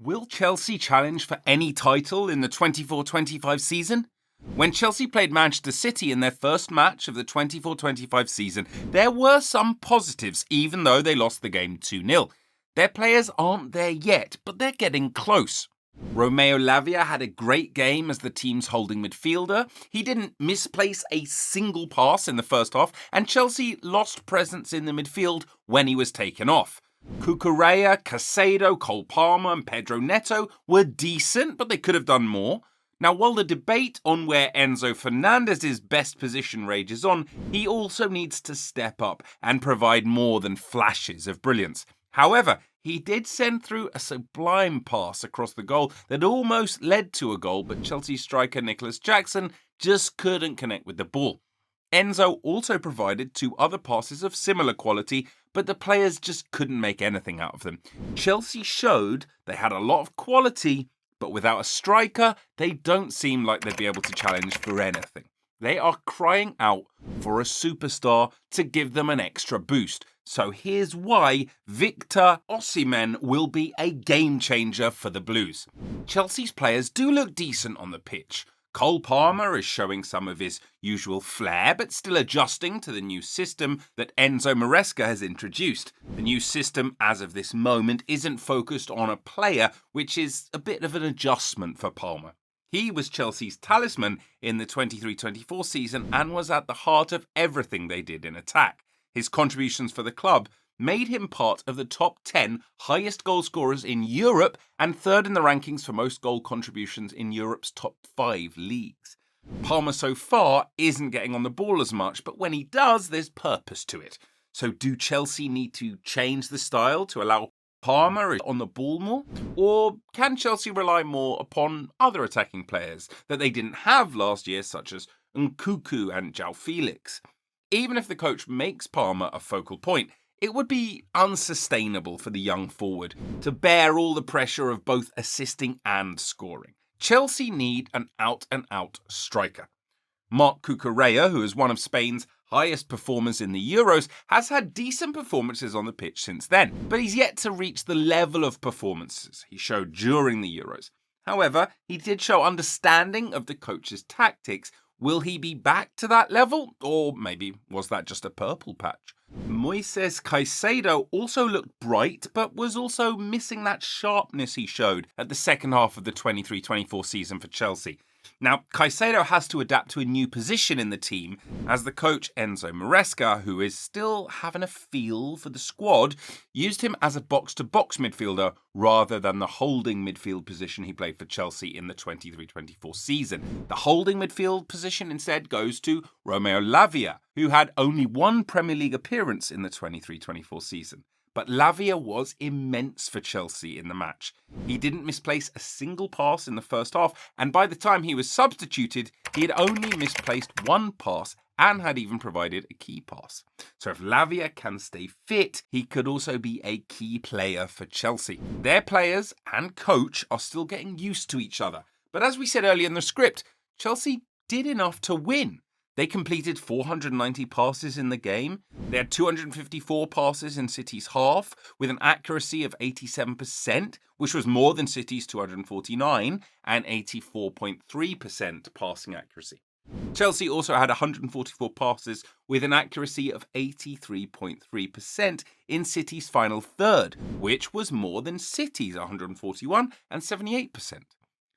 Will Chelsea challenge for any title in the 24-25 season? When Chelsea played Manchester City in their first match of the 24-25 season, there were some positives, even though they lost the game 2-0. Their players aren't there yet, but they're getting close. Romeo Lavia had a great game as the team's holding midfielder. He didn't misplace a single pass in the first half, and Chelsea lost presence in the midfield when he was taken off. Cucurella, Caicedo, Palmer and Pedro Neto were decent, but they could have done more. Now, while the debate on where Enzo Fernandez's best position rages on, he also needs to step up and provide more than flashes of brilliance. However, he did send through a sublime pass across the goal that almost led to a goal, but Chelsea striker Nicholas Jackson just couldn't connect with the ball. Enzo also provided two other passes of similar quality, but the players just couldn't make anything out of them. Chelsea showed they had a lot of quality, but without a striker, they don't seem like they'd be able to challenge for anything. They are crying out for a superstar to give them an extra boost. So here's why Victor Osimhen will be a game changer for the Blues. Chelsea's players do look decent on the pitch. Palmer is showing some of his usual flair, but still adjusting to the new system that Enzo Maresca has introduced. The new system, as of this moment, isn't focused on a player, which is a bit of an adjustment for Palmer. He was Chelsea's talisman in the 23-24 season and was at the heart of everything they did in attack. His contributions for the club made him part of the top 10 highest goal scorers in Europe and third in the rankings for most goal contributions in Europe's top 5 leagues. Palmer so far isn't getting on the ball as much, but when he does, there's purpose to it. So do Chelsea need to change the style to allow Palmer on the ball more? Or can Chelsea rely more upon other attacking players that they didn't have last year, such as Nkunku and João Felix? Even if the coach makes Palmer a focal point, it would be unsustainable for the young forward to bear all the pressure of both assisting and scoring. Chelsea need an out-and-out striker. Marc Cucurella, who is one of Spain's highest performers in the Euros, has had decent performances on the pitch since then, but he's yet to reach the level of performances he showed during the Euros. However, he did show understanding of the coach's tactics. Will he be back to that level? Or maybe was that just a purple patch? Moises Caicedo also looked bright, but was also missing that sharpness he showed at the second half of the 23-24 season for Chelsea. Now, Caicedo has to adapt to a new position in the team as the coach Enzo Maresca, who is still having a feel for the squad, used him as a box-to-box midfielder rather than the holding midfield position he played for Chelsea in the 23-24 season. The holding midfield position instead goes to Romeo Lavia, who had only one Premier League appearance in the 23-24 season. But Lavia was immense for Chelsea in the match. He didn't misplace a single pass in the first half, and by the time he was substituted, he had only misplaced one pass and had even provided a key pass. So if Lavia can stay fit, he could also be a key player for Chelsea. Their players and coach are still getting used to each other. But as we said earlier in the script, Chelsea did enough to win. They completed 490 passes in the game. They had 254 passes in City's half, with an accuracy of 87%, which was more than City's 249 and 84.3% passing accuracy. Chelsea also had 144 passes with an accuracy of 83.3% in City's final third, which was more than City's 141 and 78%.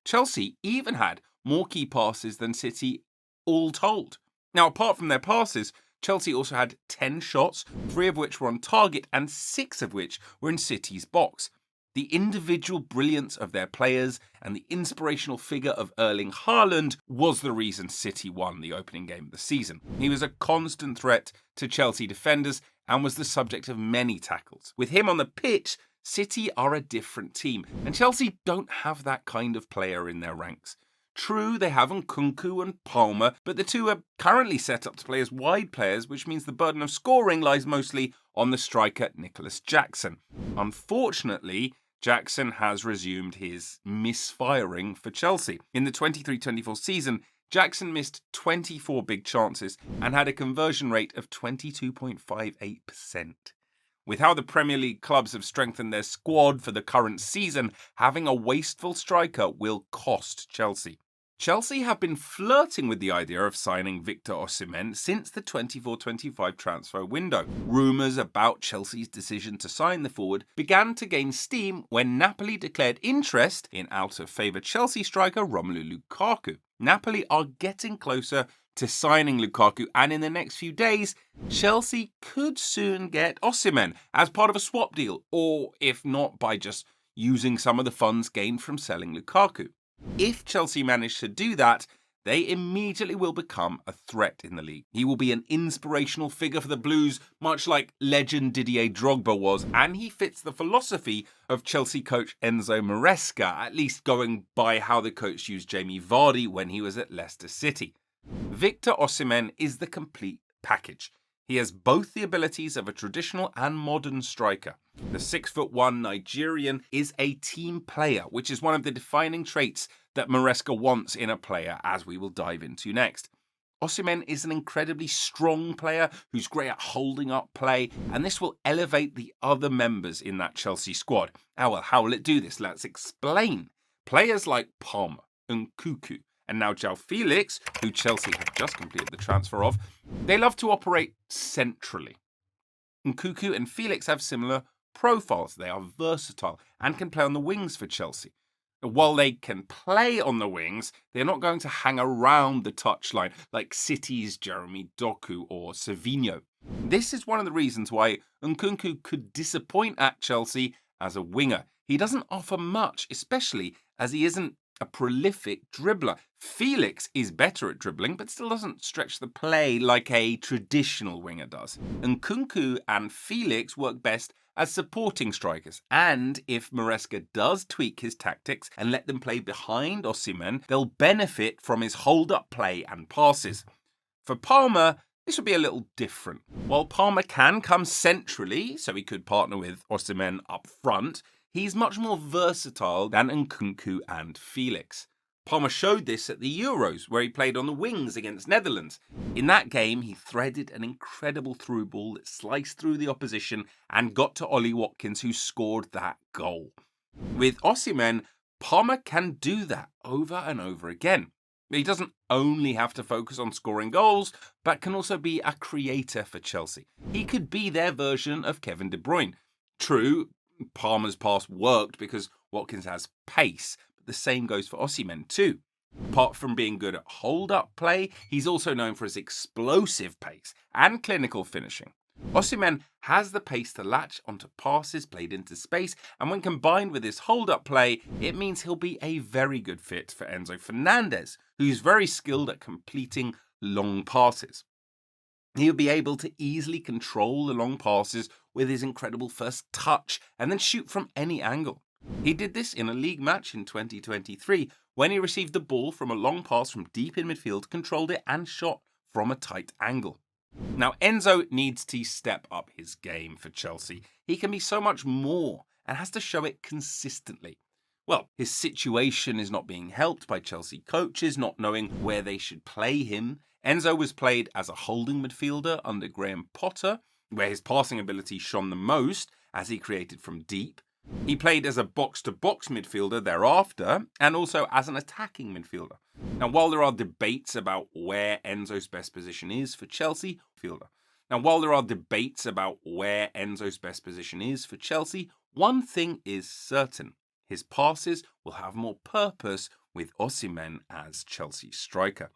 Chelsea even had more key passes than City all told. Now, apart from their passes, Chelsea also had 10 shots, 3 of which were on target and 6 of which were in City's box. The individual brilliance of their players and the inspirational figure of Erling Haaland was the reason City won the opening game of the season. He was a constant threat to Chelsea defenders and was the subject of many tackles. With him on the pitch, City are a different team, and Chelsea don't have that kind of player in their ranks. True, they have Nkunku and Palmer, but the two are currently set up to play as wide players, which means the burden of scoring lies mostly on the striker Nicholas Jackson. Unfortunately, Jackson has resumed his misfiring for Chelsea. In the 23-24 season, Jackson missed 24 big chances and had a conversion rate of 22.58%. With how the Premier League clubs have strengthened their squad for the current season, having a wasteful striker will cost Chelsea. Chelsea have been flirting with the idea of signing Victor Osimhen since the 24-25 transfer window. Rumours about Chelsea's decision to sign the forward began to gain steam when Napoli declared interest in out-of-favour Chelsea striker Romelu Lukaku. Napoli are getting closer to signing Lukaku, and in the next few days, Chelsea could soon get Osimhen as part of a swap deal, or if not, by just using some of the funds gained from selling Lukaku. If Chelsea manage to do that, they immediately will become a threat in the league. He will be an inspirational figure for the Blues, much like legend Didier Drogba was, and he fits the philosophy of Chelsea coach Enzo Maresca, at least going by how the coach used Jamie Vardy when he was at Leicester City. Victor Osimhen is the complete package. He has both the abilities of a traditional and modern striker. The 6'1" Nigerian is a team player, which is one of the defining traits that Maresca wants in a player, as we will dive into next. Osimhen is an incredibly strong player who's great at holding up play, and this will elevate the other members in that Chelsea squad. How will it do this? Let's explain. Players like Palmer and Cucurella, and now João Felix, who Chelsea have just completed the transfer of, they love to operate centrally. Nkunku and Felix have similar profiles. They are versatile and can play on the wings for Chelsea. While they can play on the wings, they're not going to hang around the touchline like City's Jeremy Doku or Savinho. This is one of the reasons why Nkunku could disappoint at Chelsea as a winger. He doesn't offer much, especially as he isn't a prolific dribbler. Felix is better at dribbling, but still doesn't stretch the play like a traditional winger does. Nkunku and Felix work best as supporting strikers, and if Maresca does tweak his tactics and let them play behind Osimhen, they'll benefit from his hold-up play and passes. For Palmer, this would be a little different. While Palmer can come centrally, so he could partner with Osimhen up front, he's much more versatile than Nkunku and Felix. Palmer showed this at the Euros, where he played on the wings against Netherlands. In that game, he threaded an incredible through ball that sliced through the opposition and got to Ollie Watkins, who scored that goal. With Osimhen, Palmer can do that over and over again. He doesn't only have to focus on scoring goals, but can also be a creator for Chelsea. He could be their version of Kevin De Bruyne. True, Palmer's pass worked because Watkins has pace, but the same goes for Osimhen too. Apart from being good at hold-up play, he's also known for his explosive pace and clinical finishing. Osimhen has the pace to latch onto passes played into space, and when combined with his hold-up play, it means he'll be a very good fit for Enzo Fernandez, who's very skilled at completing long passes. He'll be able to easily control the long passes with his incredible first touch and then shoot from any angle. He did this in a league match in 2023 when he received the ball from a long pass from deep in midfield, controlled it and shot from a tight angle. Now, Enzo needs to step up his game for Chelsea. He can be so much more and has to show it consistently. Well, his situation is not being helped by Chelsea coaches not knowing where they should play him. Enzo was played as a holding midfielder under Graham Potter, where his passing ability shone the most as he created from deep. He played as a box-to-box midfielder thereafter, and also as an attacking midfielder. Now, while there are debates about where Enzo's best position is for Chelsea, one thing is certain. His passes will have more purpose with Osimhen as Chelsea's striker.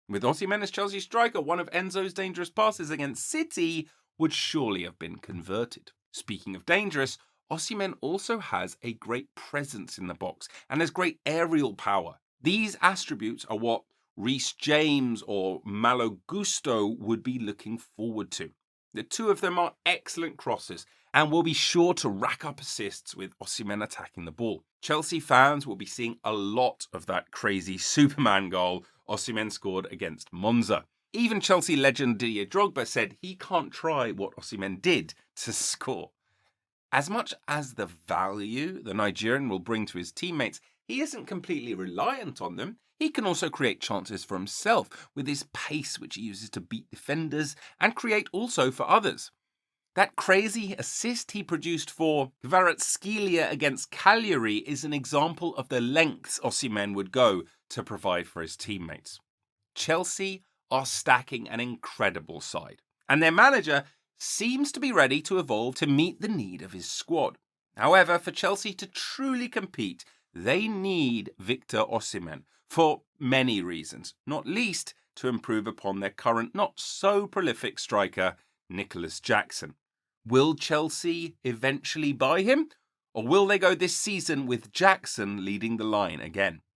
With Osimhen as Chelsea's striker, one of Enzo's dangerous passes against City would surely have been converted. Speaking of dangerous, Osimhen also has a great presence in the box and has great aerial power. These attributes are what Reece James or Malo Gusto would be looking forward to. The two of them are excellent crossers and will be sure to rack up assists with Osimhen attacking the ball. Chelsea fans will be seeing a lot of that crazy Superman goal Osimhen scored against Monza. Even Chelsea legend Didier Drogba said he can't try what Osimhen did to score. As much as the value the Nigerian will bring to his teammates, he isn't completely reliant on them. He can also create chances for himself with his pace, which he uses to beat defenders and create also for others. That crazy assist he produced for Kvaratskhelia against Cagliari is an example of the lengths Osimhen would go to provide for his teammates. Chelsea are stacking an incredible side, and their manager seems to be ready to evolve to meet the need of his squad. However, for Chelsea to truly compete, they need Victor Osimhen for many reasons, not least to improve upon their current not-so-prolific striker, Nicholas Jackson. Will Chelsea eventually buy him? Or will they go this season with Jackson leading the line again?